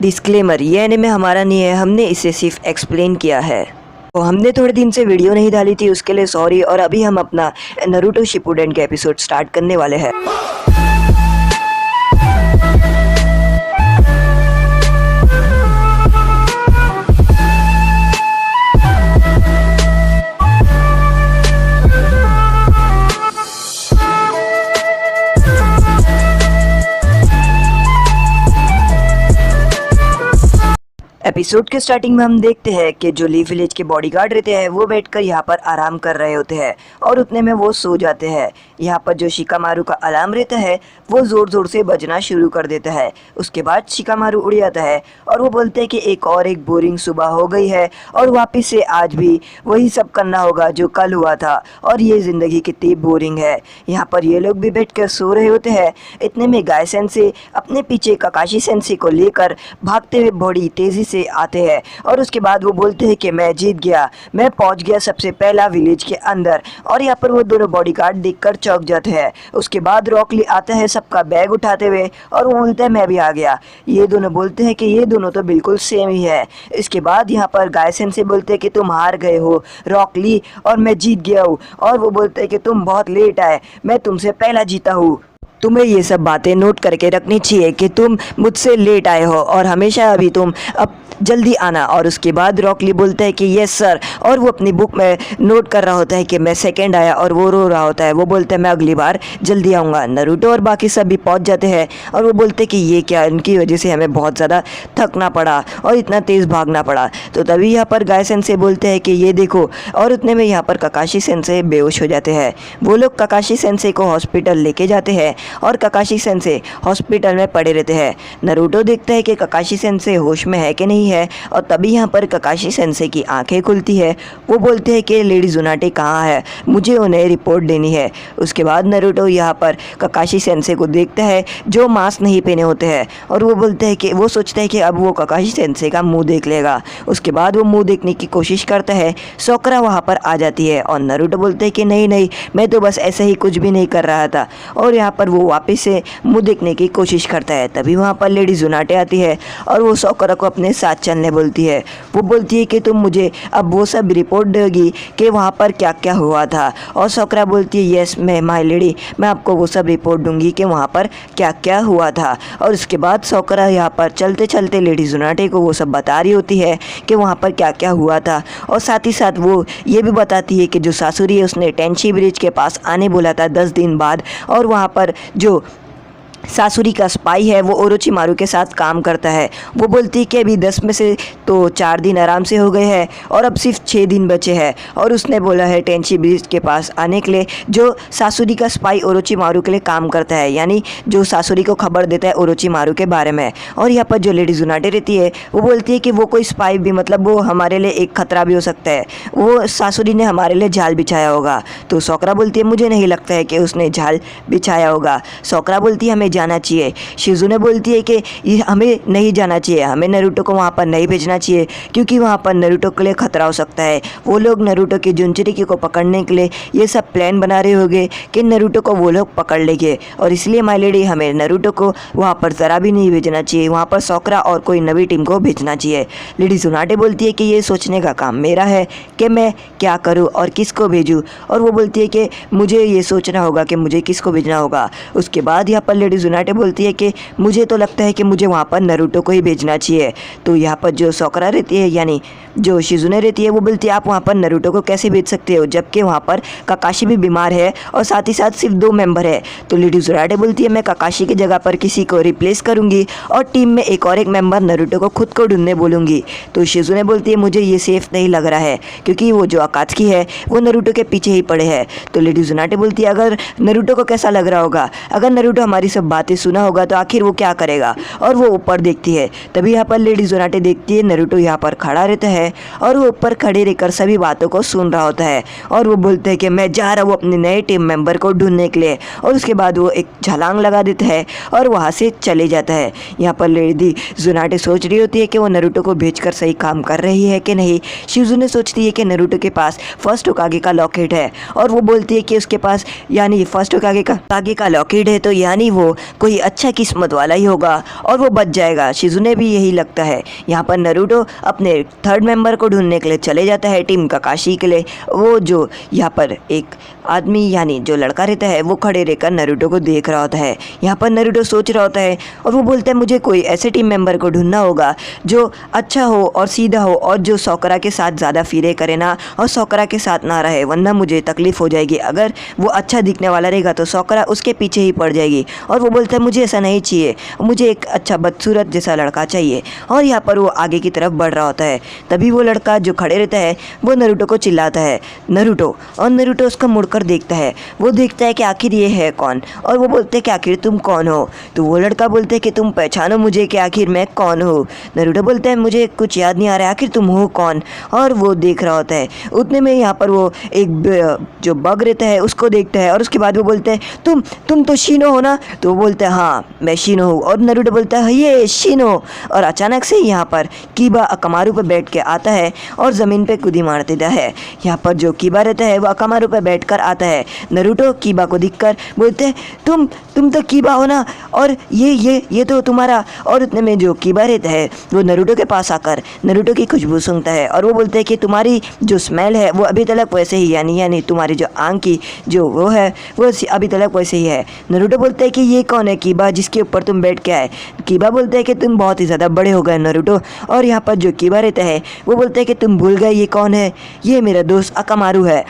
Disclaimer, ये anime हमारा नहीं है, हमने इसे सिर्फ एक्सप्लेन किया है। तो हमने थोड़े दिन से वीडियो नहीं डाली थी, उसके लिए सॉरी। और अभी हम अपना नारुतो शिपुडेन के एपिसोड स्टार्ट करने वाले हैं। एपिसोड के स्टार्टिंग में हम देखते हैं कि जो लीफ विलेज के बॉडीगार्ड रहते हैं वो बैठकर यहाँ पर आराम कर रहे होते हैं और उतने में वो सो जाते हैं। यहाँ पर जो शिकामारू का अलार्म रहता है वो ज़ोर ज़ोर से बजना शुरू कर देता है। उसके बाद शिकामारू उड़ जाता है और वो बोलते हैं कि एक बोरिंग सुबह हो गई है और वापस से आज भी वही सब करना होगा जो कल हुआ था और ये ज़िंदगी कितनी बोरिंग है। यहाँ पर ये लोग भी बैठ सो रहे होते हैं। इतने में गाय सेंसे अपने पीछे काकाशी सेंसे को लेकर भागते हुए बड़ी तेज़ी से आते हैं और उसके बाद वो बोलते हैं कि मैं जीत गया, मैं पहुंच गया सबसे पहला विलेज के अंदर। और यहाँ पर वो दोनों बॉडीगार्ड देखकर चौंक जाते हैं। उसके बाद रॉकली आता है सबका बैग उठाते हुए और वो बोलता है मैं भी आ गया। ये दोनों बोलते हैं कि ये दोनों तो बिल्कुल सेम ही है। इसके बाद यहाँ पर गायसन से बोलते हैं कि तुम हार गए हो रॉकली और मैं जीत गया हूँ। और वो बोलते हैं कि तुम बहुत लेट आए, मैं तुमसे पहला जीता हूँ। तुम्हें ये सब बातें नोट करके रखनी चाहिए कि तुम मुझसे लेट आए हो और हमेशा अभी तुम अब जल्दी आना। और उसके बाद रॉकली बोलता है कि यस सर, और वो अपनी बुक में नोट कर रहा होता है कि मैं सेकंड आया और वो रो रहा होता है। वो बोलता है मैं अगली बार जल्दी आऊँगा। नारुतो और बाकी सब भी पहुँच जाते हैं और वो बोलते हैं कि ये क्या, इनकी वजह से हमें बहुत ज़्यादा थकना पड़ा और इतना तेज़ भागना पड़ा। तो तभी यहाँ पर गाय सेंसे बोलते हैं कि ये देखो, और उतने में यहाँ पर काकाशी सेंसे बेहोश हो जाते हैं। वो लोग काकाशी सेंसे को हॉस्पिटल लेके जाते हैं और काकाशी सेंसे हॉस्पिटल में पड़े रहते हैं। नारुतो देखता है कि काकाशी सेंसे होश में है कि नहीं है और तभी यहाँ पर काकाशी सेंसे की आंखें खुलती है। वो बोलते हैं कि लेडी जुनाटे कहाँ है, मुझे उन्हें रिपोर्ट देनी है। उसके बाद नारुतो यहाँ पर काकाशी सेंसे को देखता है जो मास्क नहीं पहने होते हैं और वो बोलते हैं कि वो सोचता है कि अब वो काकाशी सेंसे का मुंह देख लेगा। उसके बाद वो मुंह देखने की कोशिश करता है। सोकरा वहाँ पर आ जाती है और नारुतो बोलते हैं कि नहीं नहीं, मैं तो बस ऐसे ही कुछ भी नहीं कर रहा था। और यहाँ पर वो वापस से मुंह देखने की कोशिश करता है। तभी वहाँ पर लेडी जुनाटे आती है और वो सोकरा को अपने साथ चलने बोलती है। वो बोलती है कि तुम मुझे अब वो सब रिपोर्ट दोगी कि वहाँ पर क्या क्या हुआ था। और सोकरा बोलती है यस मैं माय लेडी, मैं आपको वो सब रिपोर्ट दूंगी कि वहाँ पर क्या क्या हुआ था। और उसके बाद सोकरा यहाँ पर चलते चलते लेडी जुनाटे को वो सब बता रही होती है कि वहाँ पर क्या क्या हुआ था। और साथ ही साथ वो ये भी बताती है कि जो सासुरी है उसने टेंशी ब्रिज के पास आने बोला था 10 दिन बाद, और वहाँ पर जो सासुरी का स्पाई है वो ओरोचिमारू के साथ काम करता है। वो बोलती है कि अभी 10 में से तो 4 दिन आराम से हो गए हैं और अब सिर्फ 6 दिन बचे हैं। और उसने बोला है टेंशी ब्रिज के पास आने के लिए जो सासुरी का स्पाई ओरोचिमारू के लिए काम करता है, यानी जो सासुरी को खबर देता है ओरोचिमारू के बारे में। और यहाँ पर जो लेडी जुनाटे रहती है वो बोलती है कि वो कोई स्पाई भी, मतलब वो हमारे लिए एक खतरा भी हो सकता है, वो सासुरी ने हमारे लिए जाल बिछाया होगा। तो सोकरा बोलती है मुझे नहीं लगता है कि उसने जाल बिछाया होगा। सोकरा बोलती है हमें जाना चाहिए। शिजुने बोलती है कि हमें नहीं जाना चाहिए, हमें नारुतो को वहाँ पर नहीं भेजना चाहिए क्योंकि वहाँ पर नारुतो के लिए खतरा हो सकता है। वो लोग नारुतो की जुंचुरिकी को पकड़ने के लिए ये सब प्लान बना रहे होंगे कि नारुतो को वो लोग पकड़ लेंगे, और इसलिए माय लेडी हमें नारुतो को वहाँ पर ज़रा भी नहीं भेजना चाहिए, वहाँ पर सोकरा और कोई नवी टीम को भेजना चाहिए। लेडी जुनाटे बोलती है कि ये सोचने का काम मेरा है कि मैं क्या करूँ और किसको भेजूँ। और वो बोलती है कि मुझे ये सोचना होगा कि मुझे किसको भेजना होगा। उसके बाद यहाँ पर लेडी जुनाटे बोलती है कि मुझे तो लगता है कि मुझे वहाँ पर नारुतो को ही भेजना चाहिए। तो यहाँ पर जो सोकरा रहती है यानी जो शिजुने रहती है वो बोलती है आप वहाँ पर नारुतो को कैसे भेज सकते हो जबकि वहाँ पर काकाशी भी बीमार है और साथ ही साथ सिर्फ 2 मेंबर है। तो लेडी जुनाटे बोलती है मैं काकाशी की जगह पर किसी को रिप्लेस करूँगी और टीम में एक मेंबर नारुतो को खुद को ढूंढने बोलूँगी। तो शिजुने बोलती है मुझे ये सेफ नहीं लग रहा है क्योंकि वो जो अकात्सुकी है वो नारुतो के पीछे ही पड़े है। तो लेडी जुनाटे बोलती है अगर नारुतो को कैसा लग रहा होगा, अगर नारुतो हमारी सब बातें सुना होगा तो आखिर वो क्या करेगा। और वो ऊपर देखती है। तभी यहाँ पर लेडी जोनाटे देखती है नारुतो यहाँ पर खड़ा रहता है और वो ऊपर खड़े रहकर सभी बातों को सुन रहा होता है। और वो बोलते हैं कि मैं जा रहा हूँ अपने नए टीम मेंबर को ढूंढने के लिए। और उसके बाद वो एक छलांग लगा देता है और वहाँ से चले जाता है। यहाँ पर लेडी जोनाटे सोच रही होती है कि वो नारुतो को भेजकर सही काम कर रही है कि नहीं। शिजुने सोचती है कि नारुतो के पास फर्स्ट होकागे का लॉकेट है और वो बोलती है कि उसके पास यानी फर्स्ट होकागे का लॉकेट है तो यानी वो कोई अच्छा किस्मत वाला ही होगा और वो बच जाएगा। शिजुने भी यही लगता है। यहाँ पर नारुतो अपने थर्ड मेंबर को ढूंढने के लिए चले जाता है टीम काकाशी के लिए। वो जो यहाँ पर एक आदमी यानी जो लड़का रहता है वो खड़े रहकर नारुतो को देख रहा होता है। यहाँ पर नारुतो सोच रहा होता है और वो बोलता है मुझे कोई ऐसे टीम मेंबर को ढूंढना होगा जो अच्छा हो और सीधा हो और जो सौकरा के साथ ज़्यादा फिरे करे ना और सौकरा के साथ ना रहे, वरना मुझे तकलीफ़ हो जाएगी। अगर वो अच्छा दिखने वाला रहेगा तो सौकरा उसके पीछे ही पड़ जाएगी। और वो बोलता है मुझे ऐसा नहीं चाहिए, मुझे एक अच्छा बदसूरत जैसा लड़का चाहिए। और यहाँ पर वो आगे की तरफ बढ़ रहा होता है। तभी वो लड़का जो खड़े रहता है वो नारुतो को चिल्लाता है नारुतो, और नारुतो उसका मुड़कर देखता है। वो देखता है कि आखिर ये है कौन, और वो बोलते हैं कि आखिर तुम कौन हो। तो वो लड़का बोलते है कि तुम पहचानो मुझे कि आखिर मैं कौन हूँ। नारुतो बोलता है मुझे कुछ याद नहीं आ रहा है, आखिर तुम हो कौन। और वो देख रहा होता है। उतने में यहाँ पर वो एक जो बग रहता है उसको देखता है और उसके बाद वो बोलते हैं तुम तो शीनो हो ना। तो वो बोलता है हाँ मैं शीनो हूँ। और नारुतो बोलता है ये शीनो। और अचानक से यहाँ पर कीबा अकामारू पर बैठ के आता है और ज़मीन पे कूदी मार देता है। यहाँ पर जो कीबा रहता है वो अकामारू पर बैठ कर आता है। नारुतो कीबा को दिखकर बोलते हैं तुम तो कीबा हो ना, और ये तो तुम्हारा। और उतने में जो कीबा रहता है वो नारुतो के पास आकर नारुतो की खुशबू सूंघता है और वो बोलते हैं कि तुम्हारी जो स्मेल है वो अभी तक वैसे ही यानी तुम्हारी जो आंख की जो वो है वो अभी तक वैसे ही है। नारुतो बोलते हैं कि ये कौन है कीबा जिसके ऊपर तुम बैठ के आए। कीबा बोलते हैं कि तुम बहुत ही ज़्यादा बड़े हो गए नारुतो। और यहाँ पर जो कीबा रहता है वो बोलते हैं कि तुम भूल गए ये कौन है, ये मेरा दोस्त अकामारू है।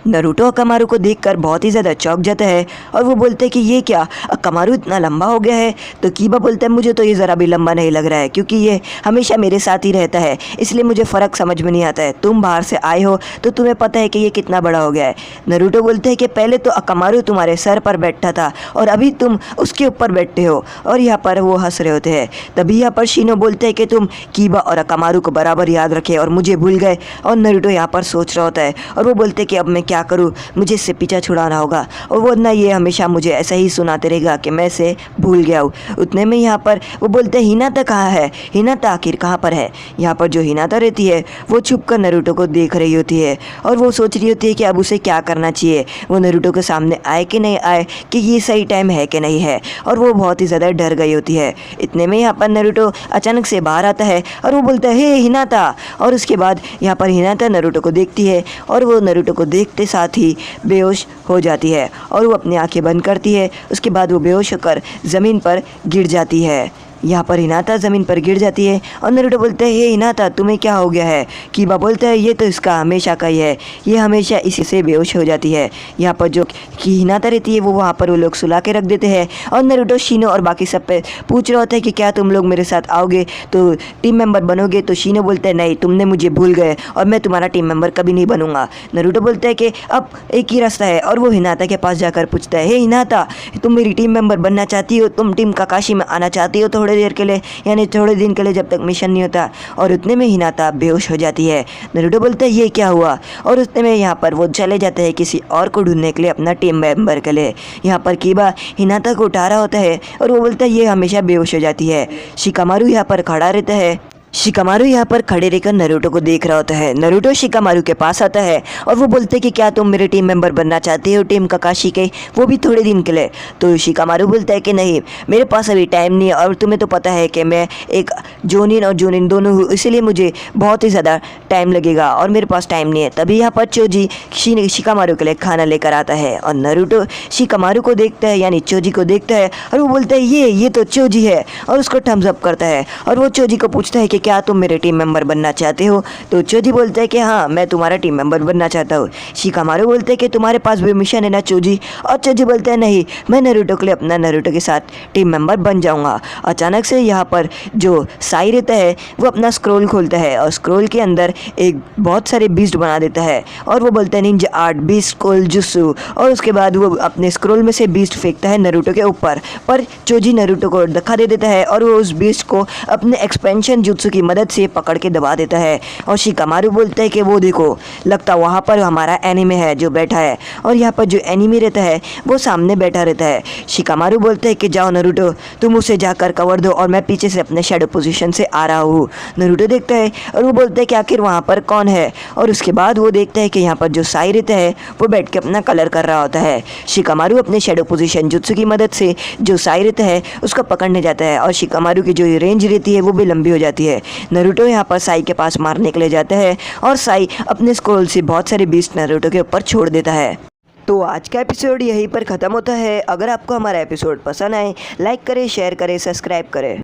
नारुतो अकामारू को देखकर बहुत ही ज़्यादा चौंक जाता है और वो बोलते हैं कि ये क्या, अकामारू इतना लंबा हो गया है। तो कीबा बोलता है मुझे तो ये ज़रा भी लंबा नहीं लग रहा है क्योंकि ये हमेशा मेरे साथ ही रहता है, इसलिए मुझे फ़र्क समझ में नहीं आता है। तुम बाहर से आए हो तो तुम्हें पता है कि ये कितना बड़ा हो गया है। नारुतो बोलते हैं कि पहले तो अकामारू तुम्हारे सर पर बैठा था और अभी तुम उसके ऊपर बैठते हो। और यहाँ पर वो हंस रहे होते हैं। तभी यहाँ पर शीनो बोलते हैं कि तुम कीबा और अकामारू को बराबर याद रखे और मुझे भूल गए। और नारुतो यहाँ पर सोच रहा होता है और वो बोलते हैं कि अब मैं क्या करूँ, मुझे इससे पीछा छुड़ाना होगा और वो ना ये हमेशा मुझे ऐसा ही सुनाते रहेगा कि मैं इसे भूल गया हूँ। उतने में यहाँ पर वो बोलते हैं हिनाता कहाँ है, हिनाता आखिर कहाँ पर है। यहाँ पर जो हिनाता रहती है वो छुप कर नारुतो को देख रही होती है और वो सोच रही होती है कि अब उसे क्या करना चाहिए, वो नारुतो के सामने आए कि नहीं आए, कि ये सही टाइम है कि नहीं है। और वो बहुत ही ज़्यादा डर गई होती है। इतने में यहाँ पर नारुतो अचानक से बाहर आता है और वो बोलता है हे हिनाता। और उसके बाद यहाँ पर हिनाता नारुतो को देखती है और वो नारुतो को देखते साथ ही बेहोश हो जाती है और वो अपनी आंखें बंद करती है। उसके बाद वो बेहोश होकर ज़मीन पर गिर जाती है। यहाँ पर हिनाता ज़मीन पर गिर जाती है और नारुतो बोलते हैं हे हिनाता तुम्हें क्या हो गया है। कीबा बोलता है ये तो इसका हमेशा का ही है, ये हमेशा इसी से बेहोश हो जाती है। यहाँ पर जो हिनाता रहती है वो वहाँ पर वो लोग सुला के रख देते हैं और नारुतो शीनो और बाकी सब पे पूछ रहा होता है कि क्या तुम लोग मेरे साथ आओगे तो टीम मेंबर बनोगे। तो शीनो बोलते हैं नहीं, तुमने मुझे भूल गए और मैं तुम्हारा टीम मेंबर कभी नहीं बनूंगा। नारुतो बोलता है कि अब एक ही रास्ता है और वो हिनाता के पास जाकर पूछता है हे हिनाता तुम मेरी टीम मेंबर बनना चाहती हो, तुम टीम काकाशी में आना चाहती हो थोड़ी देर के लिए, यानी थोड़े दिन के लिए जब तक मिशन नहीं होता। और उतने में हिनाता बेहोश हो जाती है। नारुतो बोलता है ये क्या हुआ। और उतने में यहाँ पर वो चले जाते हैं किसी और को ढूंढने के लिए, अपना टीम मेंबर के लिए। यहाँ पर कीबा हिनाता को उठा रहा होता है और वो बोलता है ये हमेशा बेहोश हो जाती है। शिकामारू यहाँ पर खड़ा रहता है। शिकामारू यहाँ पर खड़े रहकर नारुतो को देख रहा होता है। नारुतो शिकामारू के पास आता है और वो बोलते हैं कि क्या तुम मेरे टीम मेंबर बनना चाहते हो टीम काकाशी के, वो भी थोड़े दिन के लिए। तो शिकामारू बोलता है कि नहीं, मेरे पास अभी टाइम नहीं है और तुम्हें तो पता है कि मैं एक जोनिन और जोनिन दोनों हूँ, इसीलिए मुझे बहुत ही ज़्यादा टाइम लगेगा और मेरे पास टाइम नहीं है। तभी यहाँ पर चोजी शिकामारू के लिए खाना लेकर आता है और नारुतो शिकामारू को देखता है यानी चोजी को देखता है और वो बोलता है ये तो चोजी है और उसको थम्स अप करता है। और वो चोजी को पूछता है कि क्या तुम मेरे टीम मेंबर बनना चाहते हो। तो चोजी बोलता है कि हाँ मैं तुम्हारा टीम मेंबर बनना चाहता हूँ। शिकामारू बोलते हैं कि तुम्हारे पास भी मिशन है ना चोजी। और चोजी बोलता है नहीं, मैं नारुतो के लिए अपना नारुतो के साथ टीम मेंबर बन जाऊँगा। अचानक से यहाँ पर जो साई रहता है वो अपना स्क्रोल खोलता है और स्क्रोल के अंदर एक बहुत सारे बीस्ट बना देता है और वो बोलता है निंजा आर्ट बीस्ट कोल जुस्सू। और उसके बाद वो अपने स्क्रोल में से बीस्ट फेंकता है नारुतो के ऊपर, पर चोजी नारुतो को धक्का दे देता है और वो उस बीस्ट को अपने एक्सपेंशन जुत्सु की मदद से पकड़ के दबा देता है और शिकामारू बोलता है कि वो देखो, लगता वहाँ पर हमारा एनिमे है जो बैठा है, और यहाँ पर जो एनिमी रहता है वो सामने बैठा रहता है। शिकामारू बोलता है कि जाओ नारुतो, तुम उसे जाकर कवर दो और मैं पीछे से अपने शैडो पोजीशन से आ रहा हूँ। नारुतो देखता है और वो बोलता है कि आखिर वहाँ पर कौन है, और उसके बाद वो देखता है कि यहाँ पर जो साई रहता है वो बैठ के अपना कलर कर रहा होता है। शिकामारू अपने शैडो पोजीशन जुत्सु की मदद से जो साई रहता है उसको पकड़ने जाता है और शिकामारू की जो रेंज रहती है वो भी लंबी हो जाती है। नारुतो यहाँ पर साई के पास मारने के लिए जाता है और साई अपने स्क्रोल से बहुत सारे बीस्ट नारुतो के ऊपर छोड़ देता है। तो आज का एपिसोड यहीं पर ख़त्म होता है। अगर आपको हमारा एपिसोड पसंद आए, लाइक करें, शेयर करें, सब्सक्राइब करें।